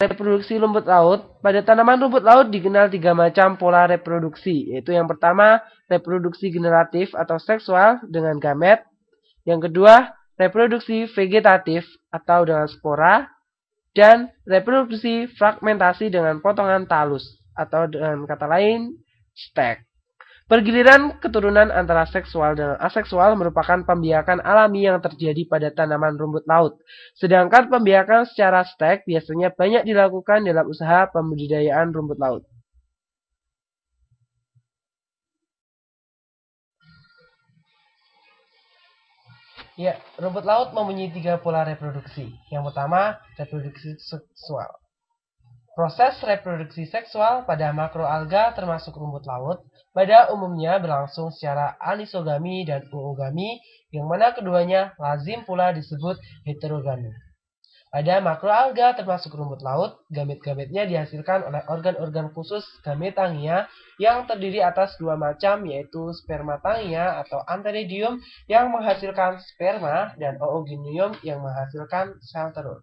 Reproduksi rumput laut. Pada tanaman rumput laut dikenal 3 macam pola reproduksi, yaitu yang pertama, reproduksi generatif atau seksual dengan gamet. Yang kedua, reproduksi vegetatif atau dengan spora. Dan reproduksi fragmentasi dengan potongan talus atau dengan kata lain, stek. Pergiliran keturunan antara seksual dan aseksual merupakan pembiakan alami yang terjadi pada tanaman rumput laut. Sedangkan pembiakan secara stek biasanya banyak dilakukan dalam usaha pembudidayaan rumput laut. Ya, rumput laut mempunyai 3 pola reproduksi. Yang pertama, reproduksi seksual. Proses reproduksi seksual pada makroalga termasuk rumput laut pada umumnya berlangsung secara anisogami dan oogami, yang mana keduanya lazim pula disebut heterogami. Pada makroalga termasuk rumput laut, gamet-gametnya dihasilkan oleh organ-organ khusus gametangia yang terdiri atas 2 macam, yaitu spermatangia atau antheridium yang menghasilkan sperma dan oogonium yang menghasilkan sel telur.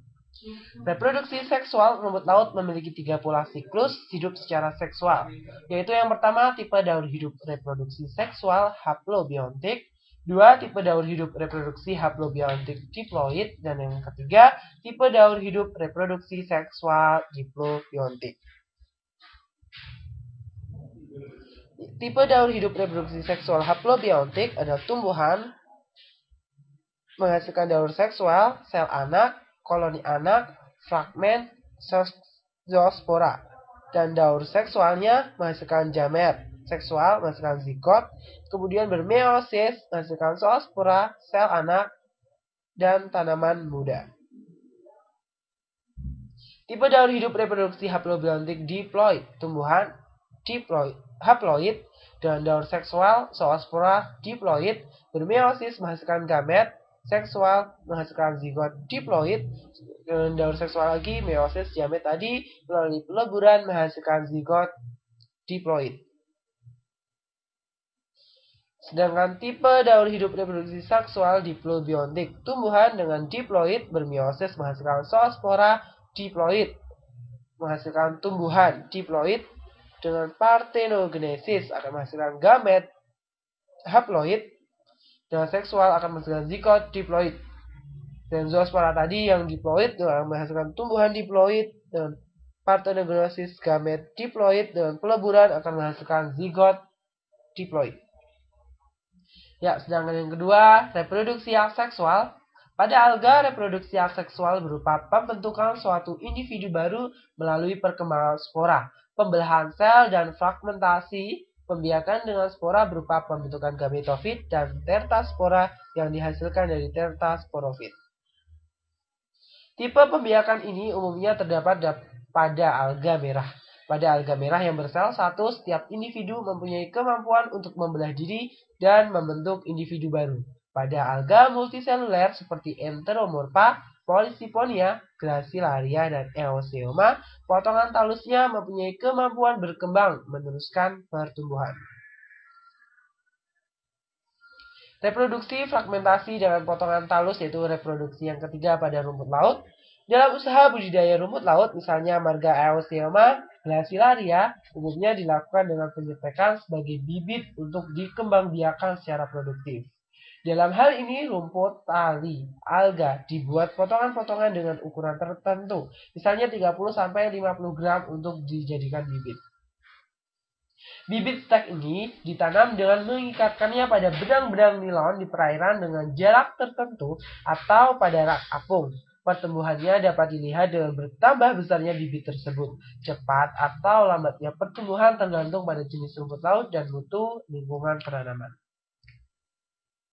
Reproduksi seksual rumput laut memiliki 3 pola siklus hidup secara seksual, yaitu yang pertama tipe daur hidup reproduksi seksual haplobiontik, 2 tipe daur hidup reproduksi haplobiontik diploid, dan yang ketiga tipe daur hidup reproduksi seksual diplobiontik. Tipe daur hidup reproduksi seksual haplobiontik adalah tumbuhan menghasilkan daur seksual, sel anak, koloni anak, fragmen, zoospora, dan daur seksualnya menghasilkan gamet seksual, menghasilkan zigot, kemudian bermeiosis, menghasilkan zoospora, sel anak, dan tanaman muda. Tipe daur hidup reproduksi haplobiontik diploid, tumbuhan haploid, dan daur seksual, zoospora, diploid, bermeiosis, menghasilkan gamet seksual, menghasilkan zigot diploid, dan daur seksual lagi, meiosis, gamet tadi, melalui peleburan menghasilkan zigot diploid. Sedangkan tipe daur hidup reproduksi seksual diplobiontik, tumbuhan dengan diploid bermeiosis menghasilkan zoospora diploid, menghasilkan tumbuhan diploid, dengan partenogenesis akan menghasilkan gamet haploid, dengan seksual akan menghasilkan zigot diploid. Dan zoospora tadi yang diploid akan menghasilkan tumbuhan diploid, dengan partenogenesis gamet diploid, dengan peleburan akan menghasilkan zigot diploid. Ya, sedangkan yang kedua, reproduksi aseksual. Pada alga, reproduksi aseksual berupa pembentukan suatu individu baru melalui perkembangan spora, pembelahan sel, dan fragmentasi. Pembiakan dengan spora berupa pembentukan gametofit dan tertaspora yang dihasilkan dari tertasporofit. Tipe pembiakan ini umumnya terdapat pada alga merah. Pada alga merah yang bersel satu, setiap individu mempunyai kemampuan untuk membelah diri dan membentuk individu baru. Pada alga multiseluler seperti Enteromorpha, Polysiponia, Gracilaria, dan Eoseoma, potongan talusnya mempunyai kemampuan berkembang meneruskan pertumbuhan. Reproduksi fragmentasi dengan potongan talus yaitu reproduksi yang ketiga pada rumput laut. Dalam usaha budidaya rumput laut, misalnya marga Eoseoma, Gracilaria, umumnya dilakukan dengan penyetekan sebagai bibit untuk dikembangbiakan secara produktif. Dalam hal ini, rumput, tali, alga dibuat potongan-potongan dengan ukuran tertentu, misalnya 30-50 gram untuk dijadikan bibit. Bibit stek ini ditanam dengan mengikatkannya pada benang-benang nilon di perairan dengan jarak tertentu atau pada rak apung. Pertumbuhannya dapat dilihat dengan bertambah besarnya bibit tersebut. Cepat atau lambatnya pertumbuhan tergantung pada jenis rumput laut dan mutu lingkungan penanaman.